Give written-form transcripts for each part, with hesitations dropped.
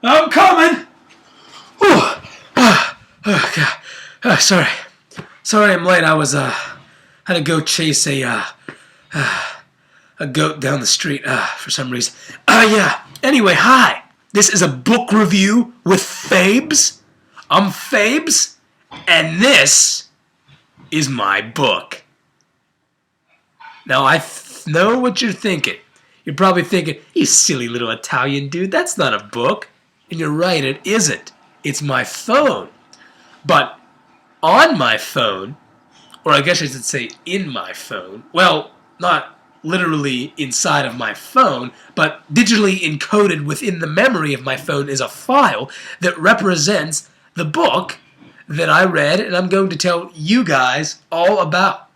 I'm coming. Oh, God. Sorry. Sorry I'm late. I was, had to go chase a goat down the street, for some reason. Yeah. Anyway, hi. This is a book review with Fabz. I'm Fabz, and this is my book. Now, I know what you're thinking. You're probably thinking, you silly little Italian dude, that's not a book. And you're right, it isn't. It's my phone. But on my phone, or I guess I should say in my phone, well, not literally inside of my phone, but digitally encoded within the memory of my phone is a file that represents the book that I read and I'm going to tell you guys all about.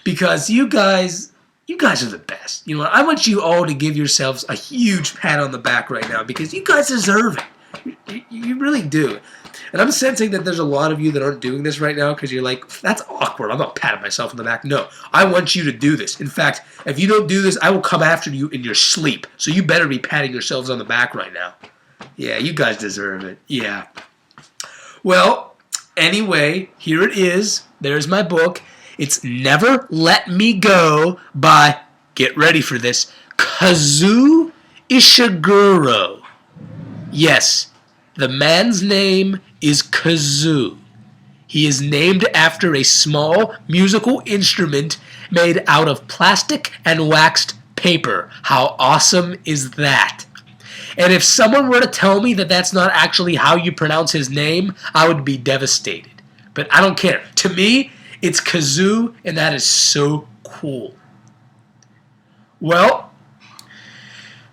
Because you guys are the best. You know what? I want you all to give yourselves a huge pat on the back right now because you guys deserve it. You really do. And I'm sensing that there's a lot of you that aren't doing this right now because you're like, that's awkward. I'm not patting myself on the back. No, I want you to do this. In fact, if you don't do this, I will come after you in your sleep. So you better be patting yourselves on the back right now. Yeah, you guys deserve it. Yeah. Well, anyway, here it is. There's my book. It's Never Let Me Go by, get ready for this, Kazuo Ishiguro. Yes, the man's name is Kazuo. He is named after a small musical instrument made out of plastic and waxed paper. How awesome is that? And if someone were to tell me that that's not actually how you pronounce his name, I would be devastated. But I don't care. To me, it's Kazuo, and that is so cool. Well,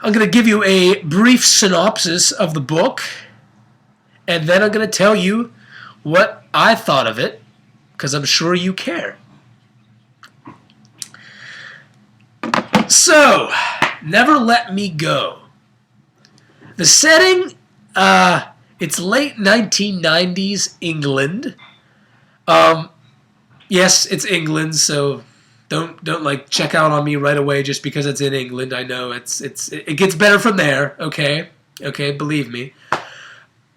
I'm going to give you a brief synopsis of the book, and then I'm going to tell you what I thought of it, because I'm sure you care. So, Never Let Me Go. The setting, it's late 1990s England. Yes, it's England, so don't like check out on me right away just because it's in England. I know it gets better from there. Okay, believe me.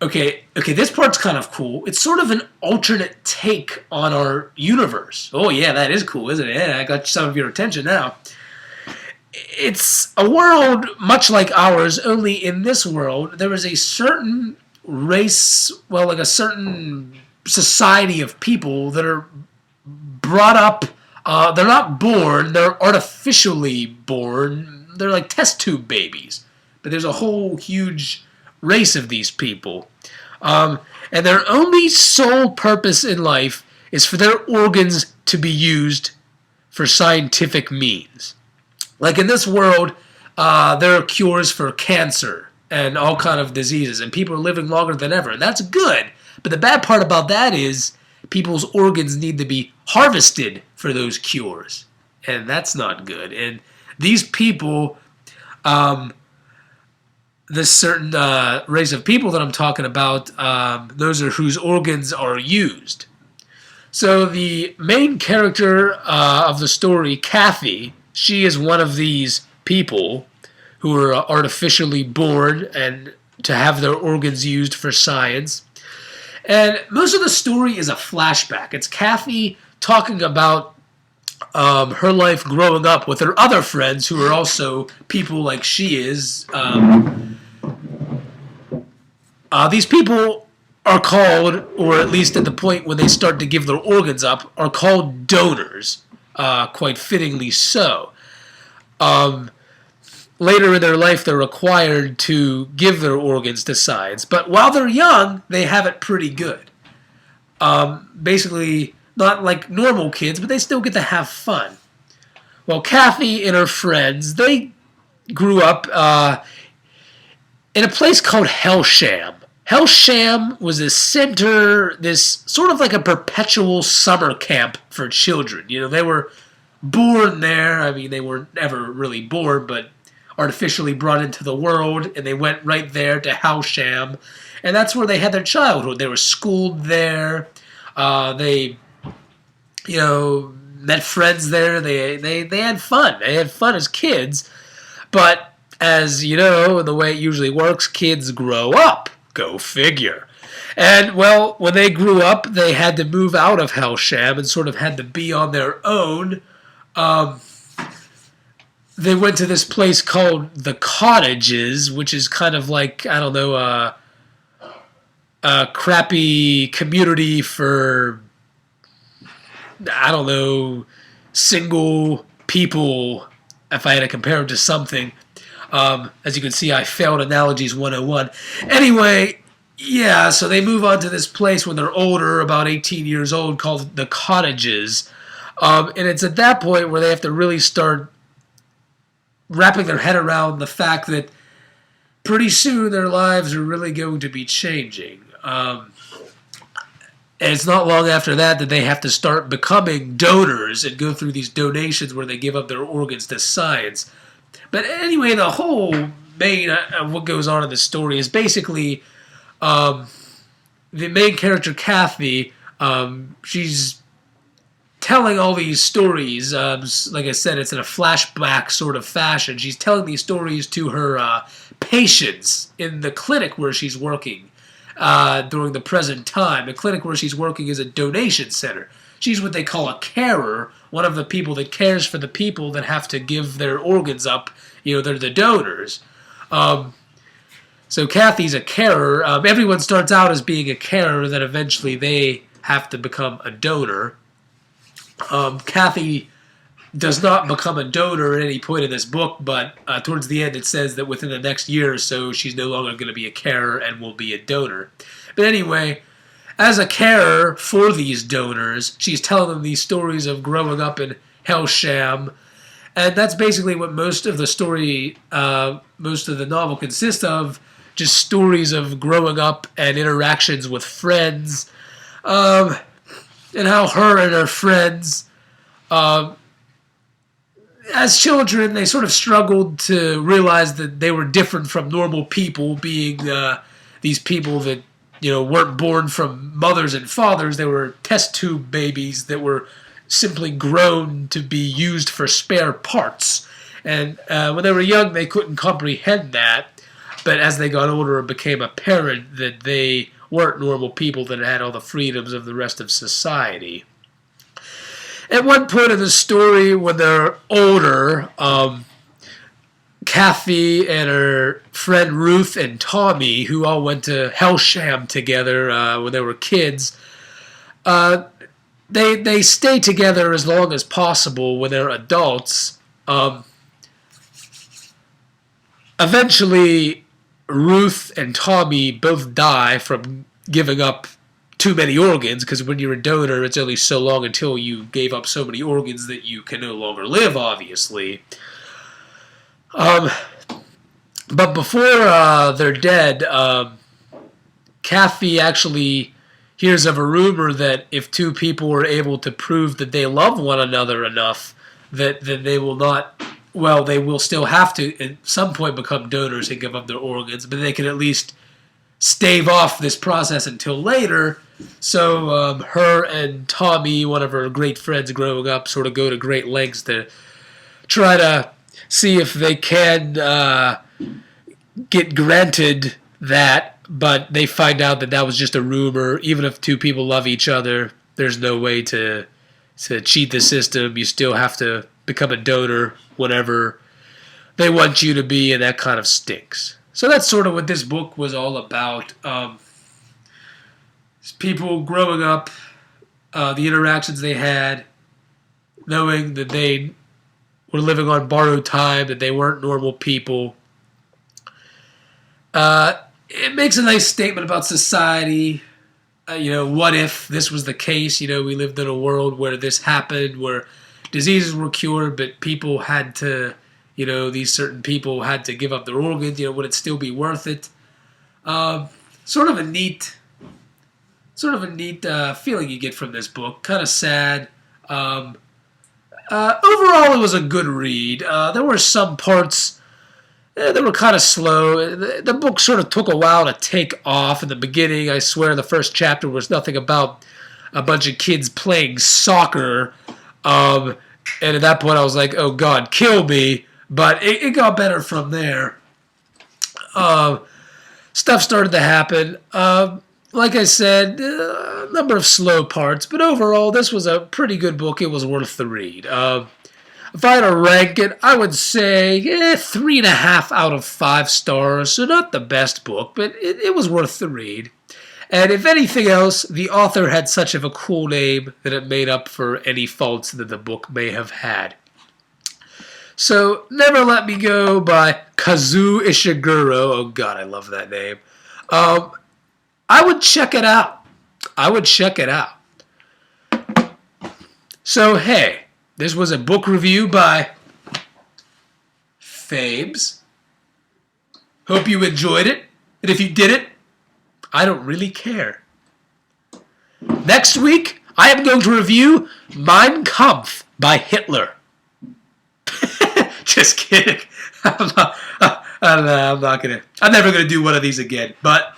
Okay, this part's kind of cool. It's sort of an alternate take on our universe. Oh yeah, that is cool, isn't it? Yeah, I got some of your attention now. It's a world much like ours, only in this world there is a certain race, well, like a certain society of people that are brought up, they're not born, they're artificially born. They're like test tube babies. But there's a whole huge race of these people. And their only sole purpose in life is for their organs to be used for scientific means. Like in this world, there are cures for cancer and all kind of diseases, and people are living longer than ever, and that's good. But the bad part about that is people's organs need to be harvested for those cures, and that's not good. And these people, this certain race of people that I'm talking about, those are whose organs are used. So the main character of the story, Kathy, she is one of these people who are artificially born and to have their organs used for science. And most of the story is a flashback. It's Kathy talking about her life growing up with her other friends who are also people like she is. These people are called, or at least at the point when they start to give their organs up, are called donors, quite fittingly so. Later in their life, they're required to give their organs to science. But while they're young, they have it pretty good. Basically, not like normal kids, but they still get to have fun. Well, Kathy and her friends, they grew up in a place called Hellsham. Hellsham was a center, this sort of like a perpetual summer camp for children. You know, they were born there. I mean, they were never really born, but artificially brought into the world, and they went right there to Hellsham, and that's where they had their childhood. They were schooled there. They, met friends there. They had fun. They had fun as kids, but as you know, the way it usually works, kids grow up. Go figure. And, well, when they grew up, they had to move out of Hellsham and sort of had to be on their own. They went to this place called the Cottages, which is kind of like, I don't know, a crappy community for, I don't know, single people, if I had to compare them to something. As you can see, I failed Analogies 101. Anyway, yeah, so they move on to this place when they're older, about 18 years old, called the Cottages. And it's at that point where they have to really start wrapping their head around the fact that pretty soon their lives are really going to be changing. And it's not long after that that they have to start becoming donors and go through these donations where they give up their organs to science. But anyway, the whole main what goes on in the story is basically the main character, Kathy, she's telling all these stories. Like I said, it's in a flashback sort of fashion. She's telling these stories to her patients in the clinic where she's working during the present time. The clinic where she's working is a donation center. She's what they call a carer, one of the people that cares for the people that have to give their organs up. You know, they're the donors. So Kathy's a carer. Everyone starts out as being a carer, then eventually they have to become a donor. Kathy does not become a donor at any point in this book, but towards the end it says that within the next year or so she's no longer going to be a carer and will be a donor. But anyway, as a carer for these donors, she's telling them these stories of growing up in Hellsham, and that's basically what most of the story, most of the novel consists of, just stories of growing up and interactions with friends, and how her and her friends, as children, they sort of struggled to realize that they were different from normal people, being these people that, you know, weren't born from mothers and fathers. They were test tube babies that were simply grown to be used for spare parts. And when they were young, they couldn't comprehend that. But as they got older, it became apparent that they weren't normal people that had all the freedoms of the rest of society. At one point in the story, when they're older, Kathy and her friend Ruth and Tommy, who all went to Hellsham together when they were kids, they stay together as long as possible when they're adults. Eventually, Ruth and Tommy both die from giving up too many organs, because when you're a donor, it's only so long until you gave up so many organs that you can no longer live, obviously. But before they're dead, Kathy actually hears of a rumor that if two people are able to prove that they love one another enough, that they will not, well, they will still have to at some point become donors and give up their organs, but they can at least stave off this process until later. So her and Tommy, one of her great friends growing up, sort of go to great lengths to try to see if they can get granted that, but they find out that that was just a rumor. Even if two people love each other, there's no way to cheat the system. You still have to become a donor whenever they want you to be, and that kind of stinks. So that's sort of what this book was all about. People growing up, the interactions they had, knowing that they were living on borrowed time, that they weren't normal people. It makes a nice statement about society. What if this was the case? We lived in a world where this happened, where diseases were cured, but people had to, these certain people had to give up their organs. Would it still be worth it? Sort of a neat feeling you get from this book. Kind of sad. Overall, it was a good read. There were some parts that were kind of slow. The book sort of took a while to take off in the beginning. I swear the first chapter was nothing about a bunch of kids playing soccer. And at that point I was like, oh God, kill me. But it got better from there. Stuff started to happen. Like I said, a number of slow parts, but overall, this was a pretty good book. It was worth the read. If I had to rank it, I would say 3.5 out of 5 stars. So not the best book, but it was worth the read. And if anything else, the author had such of a cool name that it made up for any faults that the book may have had. So, Never Let Me Go by Kazuo Ishiguro. Oh God, I love that name. I would check it out. So, hey, this was a book review by Fabz. Hope you enjoyed it. And if you didn't, I don't really care. Next week, I am going to review Mein Kampf by Hitler. Just kidding. I'm never gonna do one of these again. But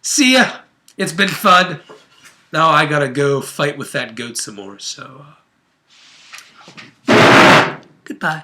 see ya. It's been fun. Now I gotta go fight with that goat some more. So goodbye.